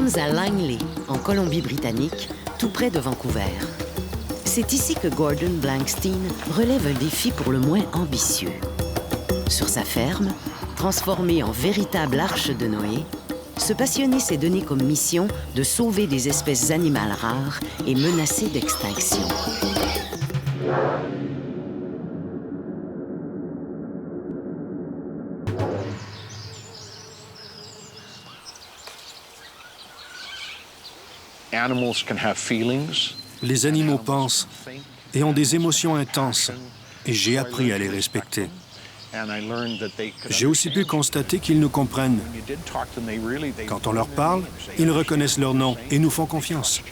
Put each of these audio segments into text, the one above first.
sommes à Langley, en Colombie-Britannique, tout près de Vancouver. C'est ici que Gordon Blankstein relève un défi pour le moins ambitieux. Sur sa ferme, transformée en véritable arche de Noé, ce passionné s'est donné comme mission de sauver des espèces animales rares et menacées d'extinction. Les animaux pensent et ont des émotions intenses, et j'ai appris à les respecter. J'ai aussi pu constater qu'ils nous comprennent. Quand on leur parle, ils reconnaissent leur nom et nous font confiance.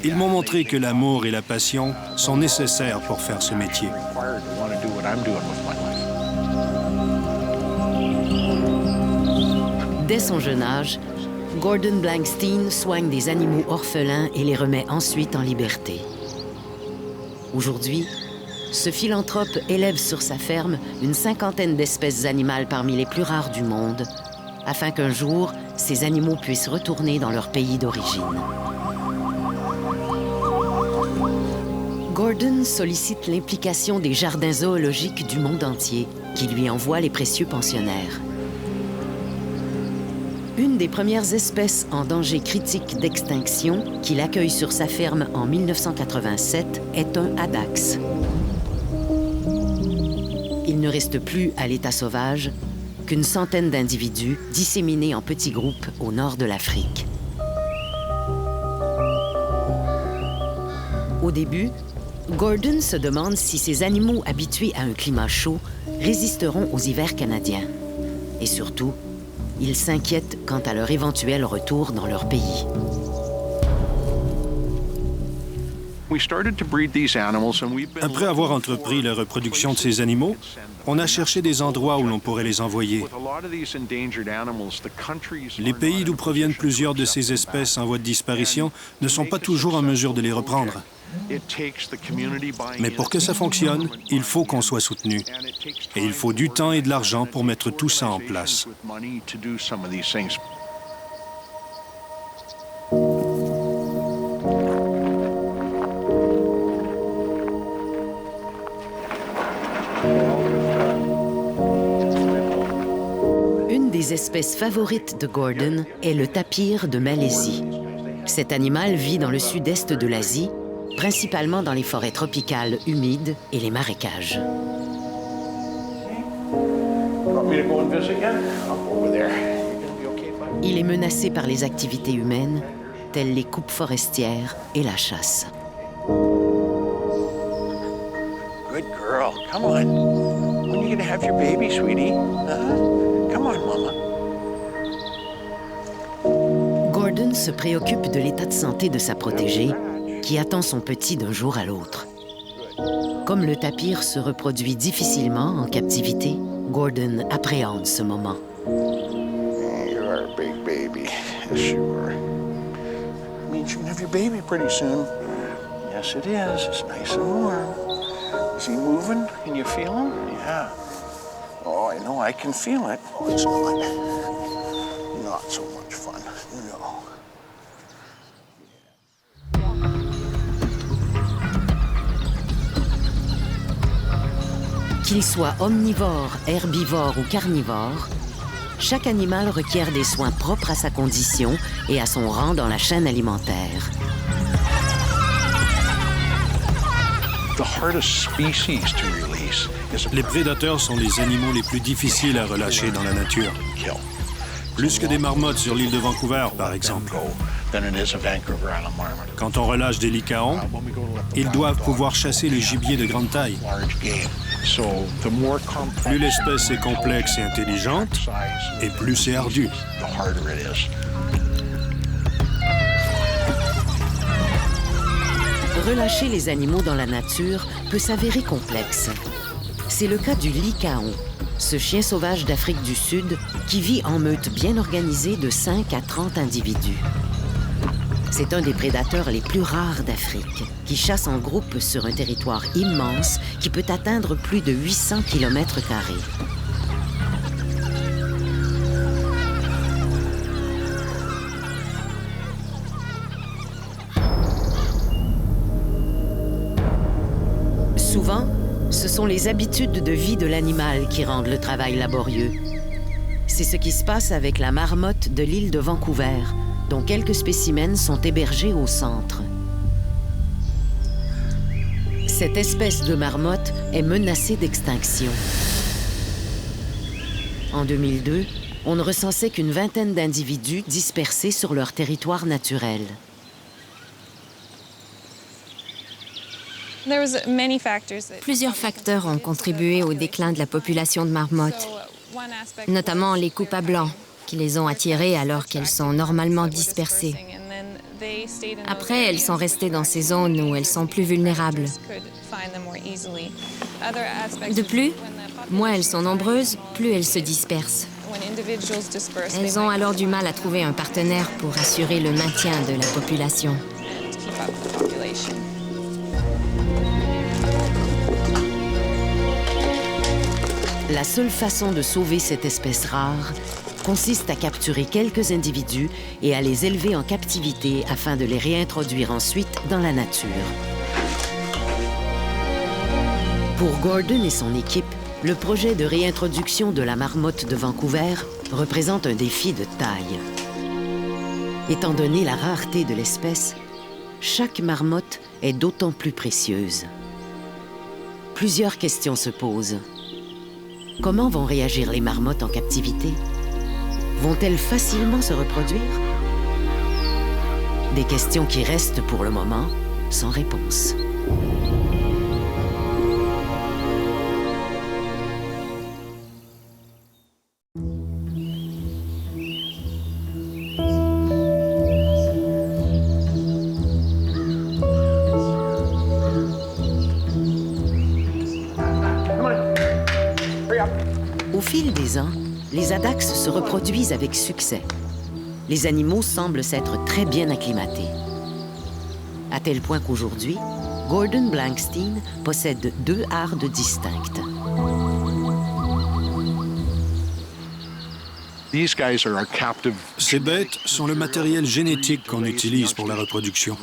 Ils m'ont montré que l'amour et la passion sont nécessaires pour faire ce métier. Dès son jeune âge, Gordon Blankstein soigne des animaux orphelins et les remet ensuite en liberté. Aujourd'hui, ce philanthrope élève sur sa ferme une cinquantaine d'espèces animales parmi les plus rares du monde, afin qu'un jour, ces animaux puissent retourner dans leur pays d'origine. Gordon sollicite l'implication des jardins zoologiques du monde entier, qui lui envoient les précieux pensionnaires. Une des premières espèces en danger critique d'extinction qu'il accueille sur sa ferme en 1987 est un adax. Il ne reste plus à l'état sauvage qu'une centaine d'individus disséminés en petits groupes au nord de l'Afrique. Au début, Gordon se demande si ces animaux habitués à un climat chaud résisteront aux hivers canadiens. Et surtout, il s'inquiète quant à leur éventuel retour dans leur pays. Après avoir entrepris la reproduction de ces animaux, on a cherché des endroits où l'on pourrait les envoyer. Les pays d'où proviennent plusieurs de ces espèces en voie de disparition ne sont pas toujours en mesure de les reprendre. Mais pour que ça fonctionne, il faut qu'on soit soutenu. Et il faut du temps et de l'argent pour mettre tout ça en place. Une des espèces favorites de Gordon est le tapir de Malaisie. Cet animal vit dans le sud-est de l'Asie, principalement dans les forêts tropicales humides et les marécages. Il est menacé par les activités humaines, telles les coupes forestières et la chasse. Good girl, come on. When are you gonna have your baby, sweetie? Come on, mama. Gordon se préoccupe de l'état de santé de sa protégée, qui attend son petit d'un jour à l'autre. Comme le tapir se reproduit difficilement en captivité, Gordon appréhende ce moment. You are a big baby. Yes, you are. Means you can have your baby pretty soon. Yes, it is. It's nice and warm. Is he moving? Can you feel him? Yeah. Oh, I know. I can feel it. Oh, it's not so much fun. No. Qu'il soit omnivore, herbivore ou carnivore, chaque animal requiert des soins propres à sa condition et à son rang dans la chaîne alimentaire. Les prédateurs sont les animaux les plus difficiles à relâcher dans la nature. Plus que des marmottes sur l'île de Vancouver, par exemple. Quand on relâche des lycaons, ils doivent pouvoir chasser le gibier de grande taille. Plus l'espèce est complexe et intelligente, et plus c'est ardu. Relâcher les animaux dans la nature peut s'avérer complexe. C'est le cas du lycaon, ce chien sauvage d'Afrique du Sud qui vit en meute bien organisée de 5 à 30 individus. C'est un des prédateurs les plus rares d'Afrique, qui chasse en groupe sur un territoire immense qui peut atteindre plus de 800 km². Souvent, ce sont les habitudes de vie de l'animal qui rendent le travail laborieux. C'est ce qui se passe avec la marmotte de l'île de Vancouver, dont quelques spécimens sont hébergés au centre. Cette espèce de marmotte est menacée d'extinction. En 2002, on ne recensait qu'une vingtaine d'individus dispersés sur leur territoire naturel. Plusieurs facteurs ont contribué au déclin de la population de marmottes, notamment les coupes à blanc, qui les ont attirées alors qu'elles sont normalement dispersées. Après, elles sont restées dans ces zones où elles sont plus vulnérables. De plus, moins elles sont nombreuses, plus elles se dispersent. Elles ont alors du mal à trouver un partenaire pour assurer le maintien de la population. La seule façon de sauver cette espèce rare consiste à capturer quelques individus et à les élever en captivité afin de les réintroduire ensuite dans la nature. Pour Gordon et son équipe, le projet de réintroduction de la marmotte de Vancouver représente un défi de taille. Étant donné la rareté de l'espèce, chaque marmotte est d'autant plus précieuse. Plusieurs questions se posent. Comment vont réagir les marmottes en captivité? Vont-elles facilement se reproduire? Des questions qui restent pour le moment sans réponse. Au fil des ans, les addaxes se reproduisent avec succès. Les animaux semblent s'être très bien acclimatés. À tel point qu'aujourd'hui, Gordon Blankstein possède 2 hardes distinctes. Ces bêtes sont le matériel génétique qu'on utilise pour la reproduction.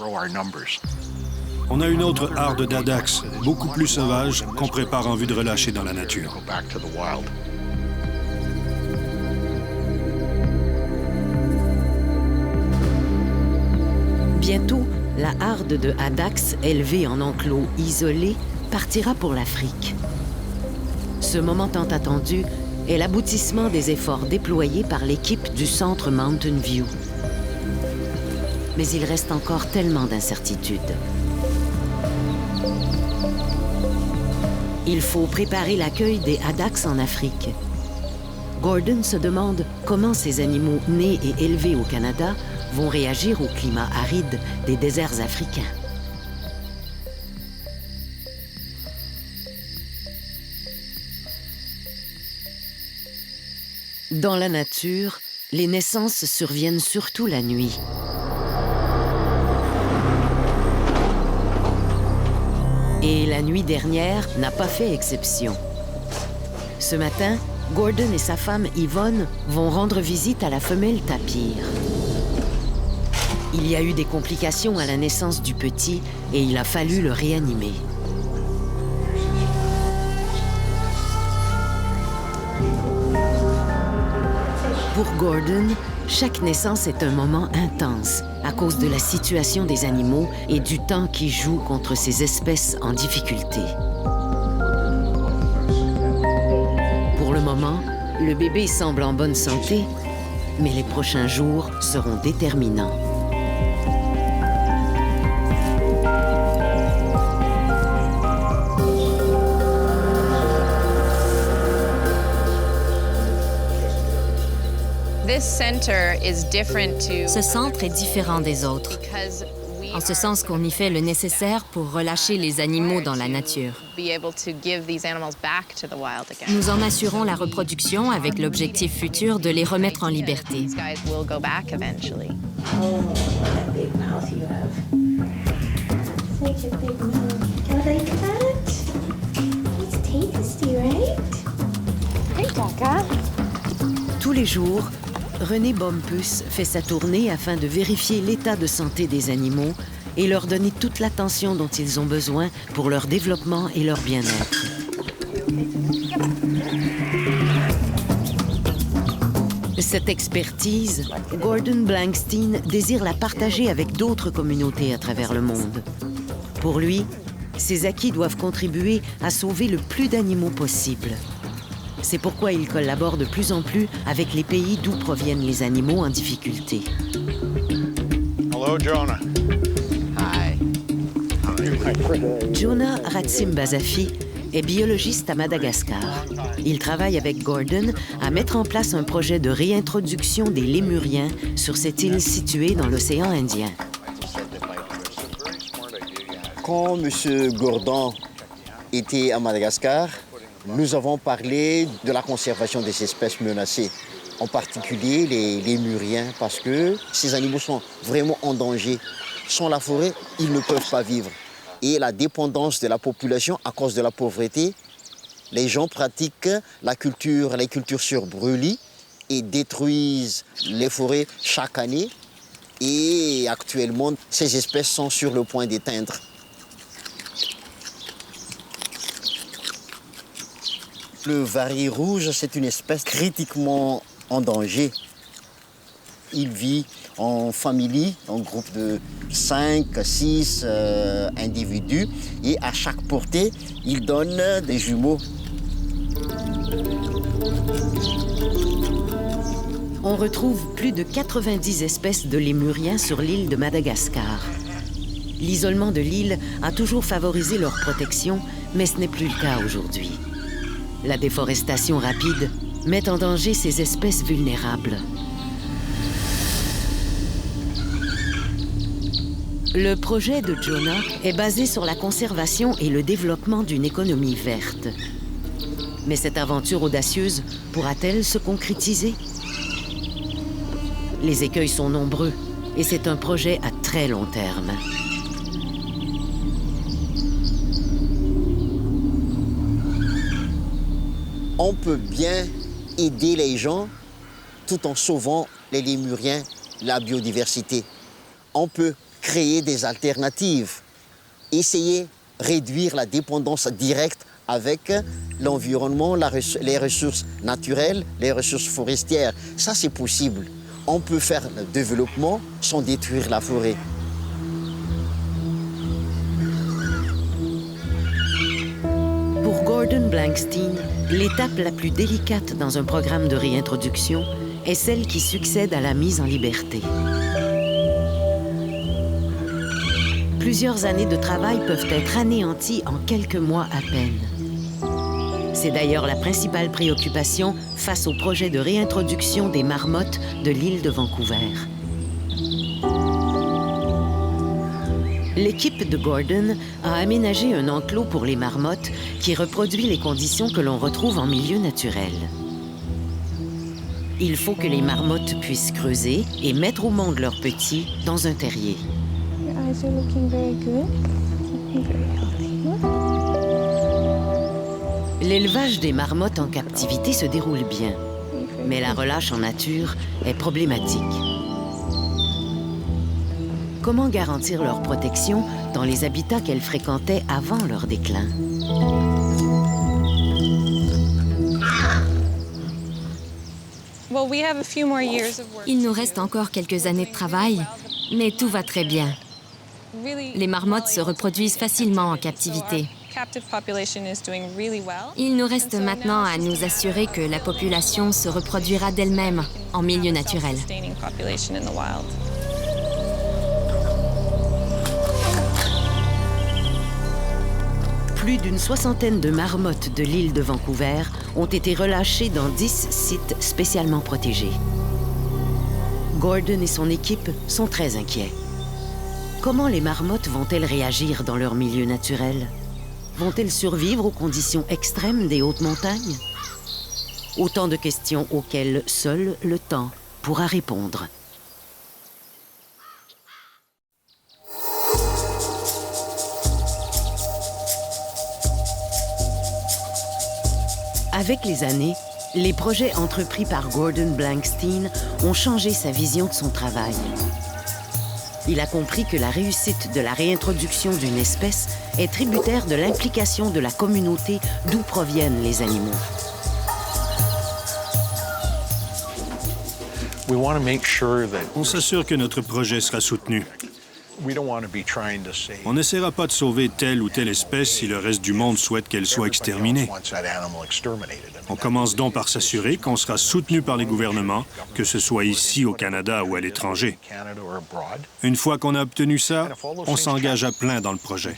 On a une autre harde d'addax, beaucoup plus sauvage, qu'on prépare en vue de relâcher dans la nature. Bientôt, la harde de addax élevée en enclos isolés partira pour l'Afrique. Ce moment tant attendu est l'aboutissement des efforts déployés par l'équipe du centre Mountain View. Mais il reste encore tellement d'incertitudes. Il faut préparer l'accueil des addax en Afrique. Gordon se demande comment ces animaux nés et élevés au Canada vont réagir au climat aride des déserts africains. Dans la nature, les naissances surviennent surtout la nuit. Et la nuit dernière n'a pas fait exception. Ce matin, Gordon et sa femme Yvonne vont rendre visite à la femelle tapir. Il y a eu des complications à la naissance du petit et il a fallu le réanimer. Pour Gordon, chaque naissance est un moment intense à cause de la situation des animaux et du temps qui joue contre ces espèces en difficulté. Pour le moment, le bébé semble en bonne santé, mais les prochains jours seront déterminants. Ce centre est différent des autres, en ce sens qu'on y fait le nécessaire pour relâcher les animaux dans la nature. Nous en assurons la reproduction avec l'objectif futur de les remettre en liberté. Tous les jours, René Bompus fait sa tournée afin de vérifier l'état de santé des animaux et leur donner toute l'attention dont ils ont besoin pour leur développement et leur bien-être. Cette expertise, Gordon Blankstein désire la partager avec d'autres communautés à travers le monde. Pour lui, ces acquis doivent contribuer à sauver le plus d'animaux possible. C'est pourquoi il collabore de plus en plus avec les pays d'où proviennent les animaux en difficulté. Hello, Jonah. Hi. Jonah Ratsimbazafi est biologiste à Madagascar. Il travaille avec Gordon à mettre en place un projet de réintroduction des lémuriens sur cette île située dans l'océan Indien. Quand M. Gordon était à Madagascar, nous avons parlé de la conservation des espèces menacées, en particulier les lémuriens, parce que ces animaux sont vraiment en danger. Sans la forêt, ils ne peuvent pas vivre. Et la dépendance de la population à cause de la pauvreté, les gens pratiquent les cultures sur brûlis et détruisent les forêts chaque année. Et actuellement, ces espèces sont sur le point d'éteindre. Le vari rouge, c'est une espèce critiquement en danger. Il vit en famille, en groupe de 5 à 6 individus, et à chaque portée, il donne des jumeaux. On retrouve plus de 90 espèces de lémuriens sur l'île de Madagascar. L'isolement de l'île a toujours favorisé leur protection, mais ce n'est plus le cas aujourd'hui. La déforestation rapide met en danger ces espèces vulnérables. Le projet de Jonah est basé sur la conservation et le développement d'une économie verte. Mais cette aventure audacieuse pourra-t-elle se concrétiser? Les écueils sont nombreux et c'est un projet à très long terme. On peut bien aider les gens tout en sauvant les lémuriens, la biodiversité. On peut créer des alternatives, essayer de réduire la dépendance directe avec l'environnement, les ressources naturelles, les ressources forestières. Ça, c'est possible. On peut faire le développement sans détruire la forêt. Pour Gordon Blankstein, l'étape la plus délicate dans un programme de réintroduction est celle qui succède à la mise en liberté. Plusieurs années de travail peuvent être anéanties en quelques mois à peine. C'est d'ailleurs la principale préoccupation face au projet de réintroduction des marmottes de l'île de Vancouver. L'équipe de Gordon a aménagé un enclos pour les marmottes qui reproduit les conditions que l'on retrouve en milieu naturel. Il faut que les marmottes puissent creuser et mettre au monde leurs petits dans un terrier. L'élevage des marmottes en captivité se déroule bien, mais la relâche en nature est problématique. Comment garantir leur protection dans les habitats qu'elles fréquentaient avant leur déclin? Il nous reste encore quelques années de travail, mais tout va très bien. Les marmottes se reproduisent facilement en captivité. Il nous reste maintenant à nous assurer que la population se reproduira d'elle-même en milieu naturel. Plus d'une soixantaine de marmottes de l'île de Vancouver ont été relâchées dans 10 sites spécialement protégés. Gordon et son équipe sont très inquiets. Comment les marmottes vont-elles réagir dans leur milieu naturel? Vont-elles survivre aux conditions extrêmes des hautes montagnes? Autant de questions auxquelles seul le temps pourra répondre. Avec les années, les projets entrepris par Gordon Blankstein ont changé sa vision de son travail. Il a compris que la réussite de la réintroduction d'une espèce est tributaire de l'implication de la communauté d'où proviennent les animaux. On s'assure que notre projet sera soutenu. On n'essaiera pas de sauver telle ou telle espèce si le reste du monde souhaite qu'elle soit exterminée. On commence donc par s'assurer qu'on sera soutenu par les gouvernements, que ce soit ici au Canada ou à l'étranger. Une fois qu'on a obtenu ça, on s'engage à plein dans le projet.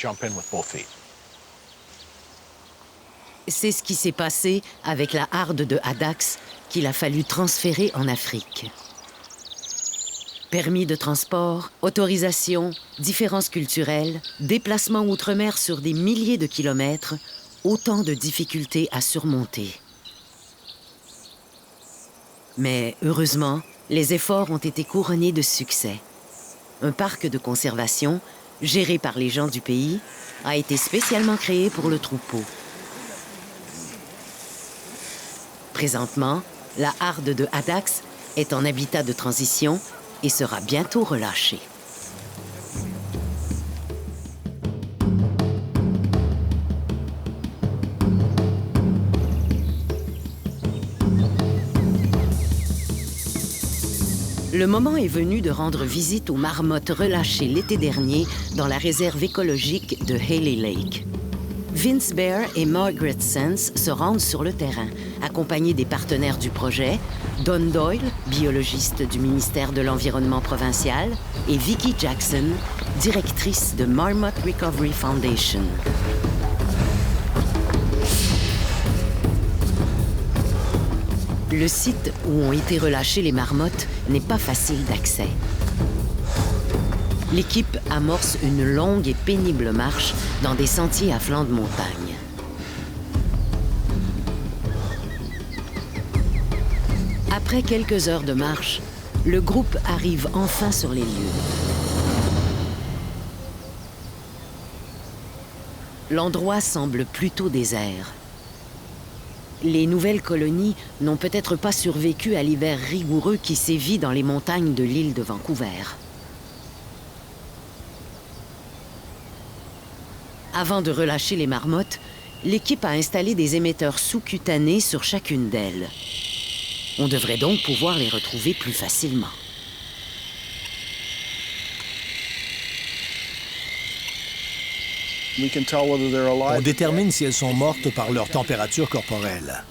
C'est ce qui s'est passé avec la harde de Adax qu'il a fallu transférer en Afrique. Permis de transport, autorisation, différences culturelles, déplacements outre-mer sur des milliers de kilomètres, autant de difficultés à surmonter. Mais heureusement, les efforts ont été couronnés de succès. Un parc de conservation, géré par les gens du pays, a été spécialement créé pour le troupeau. Présentement, la harde de Adax est en habitat de transition et sera bientôt relâchée. Le moment est venu de rendre visite aux marmottes relâchées l'été dernier dans la réserve écologique de Haley Lake. Vince Bear et Margaret Sands se rendent sur le terrain, accompagnés des partenaires du projet, Don Doyle, biologiste du ministère de l'Environnement provincial, et Vicki Jackson, directrice de Marmot Recovery Foundation. Le site où ont été relâchées les marmottes n'est pas facile d'accès. L'équipe amorce une longue et pénible marche dans des sentiers à flanc de montagne. Après quelques heures de marche, le groupe arrive enfin sur les lieux. L'endroit semble plutôt désert. Les nouvelles colonies n'ont peut-être pas survécu à l'hiver rigoureux qui sévit dans les montagnes de l'île de Vancouver. Avant de relâcher les marmottes, l'équipe a installé des émetteurs sous-cutanés sur chacune d'elles. On devrait donc pouvoir les retrouver plus facilement. On détermine si elles sont mortes par leur température corporelle.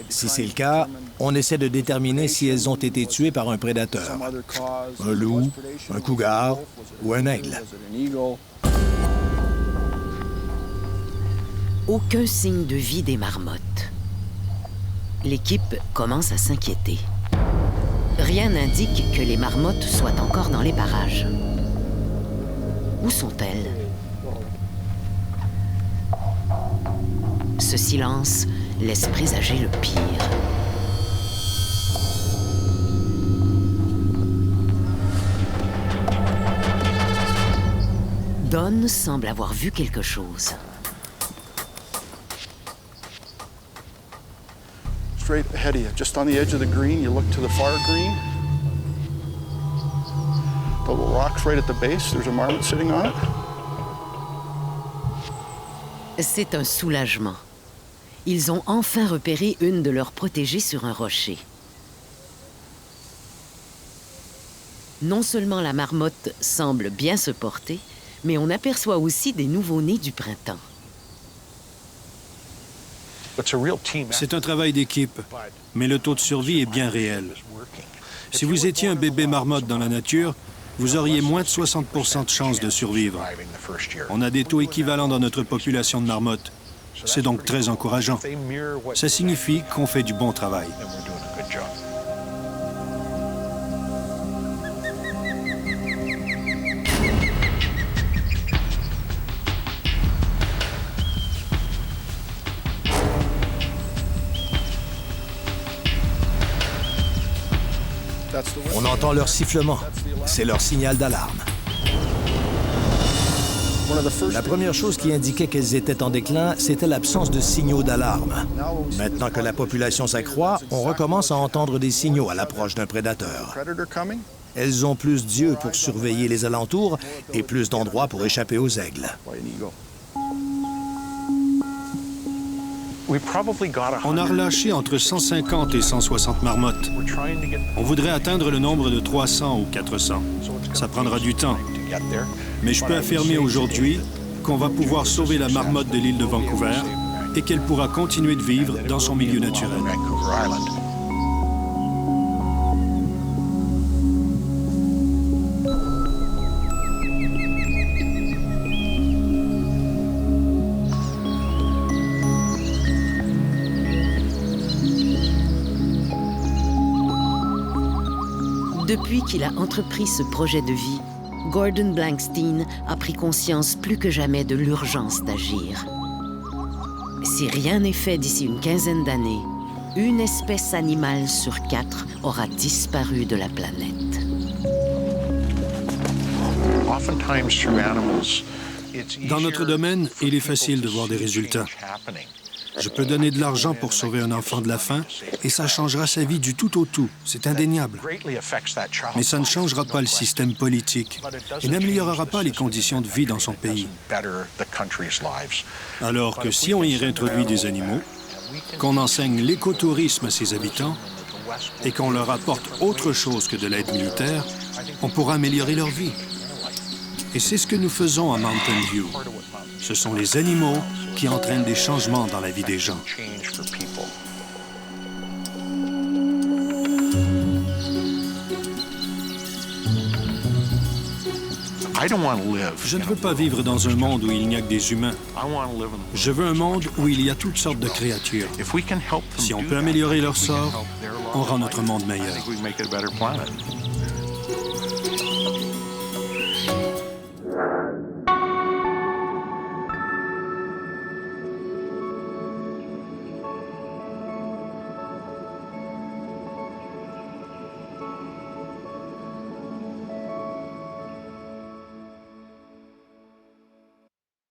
Si c'est le cas, on essaie de déterminer si elles ont été tuées par un prédateur, un loup, un cougar ou un aigle. Aucun signe de vie des marmottes. L'équipe commence à s'inquiéter. Rien n'indique que les marmottes soient encore dans les parages. Où sont-elles? Ce silence laisse présager le pire. Don semble avoir vu quelque chose. Straight ahead of you, just on the edge of the green, you look to the far green. The little rock's right at the base, there's a marmot sitting on it. C'est un soulagement. Ils ont enfin repéré une de leurs protégées sur un rocher. Non seulement la marmotte semble bien se porter, mais on aperçoit aussi des nouveau-nés du printemps. C'est un travail d'équipe, mais le taux de survie est bien réel. Si vous étiez un bébé marmotte dans la nature, vous auriez moins de 60% de chances de survivre. On a des taux équivalents dans notre population de marmottes. C'est donc très encourageant. Ça signifie qu'on fait du bon travail. On entend leur sifflement. C'est leur signal d'alarme. La première chose qui indiquait qu'elles étaient en déclin, c'était l'absence de signaux d'alarme. Maintenant que la population s'accroît, on recommence à entendre des signaux à l'approche d'un prédateur. Elles ont plus d'yeux pour surveiller les alentours et plus d'endroits pour échapper aux aigles. On a relâché entre 150 et 160 marmottes. On voudrait atteindre le nombre de 300 ou 400. Ça prendra du temps. Mais je peux affirmer aujourd'hui qu'on va pouvoir sauver la marmotte de l'île de Vancouver et qu'elle pourra continuer de vivre dans son milieu naturel. Depuis qu'il a entrepris ce projet de vie, Gordon Blankstein a pris conscience plus que jamais de l'urgence d'agir. Si rien n'est fait d'ici une quinzaine d'années, une espèce animale sur 4 aura disparu de la planète. Dans notre domaine, il est facile de voir des résultats. Je peux donner de l'argent pour sauver un enfant de la faim et ça changera sa vie du tout au tout. C'est indéniable. Mais ça ne changera pas le système politique et n'améliorera pas les conditions de vie dans son pays. Alors que si on y réintroduit des animaux, qu'on enseigne l'écotourisme à ses habitants et qu'on leur apporte autre chose que de l'aide militaire, on pourra améliorer leur vie. Et c'est ce que nous faisons à Mountain View. Ce sont les animaux qui entraînent des changements dans la vie des gens. Je ne veux pas vivre dans un monde où il n'y a que des humains. Je veux un monde où il y a toutes sortes de créatures. Si on peut améliorer leur sort, on rend notre monde meilleur.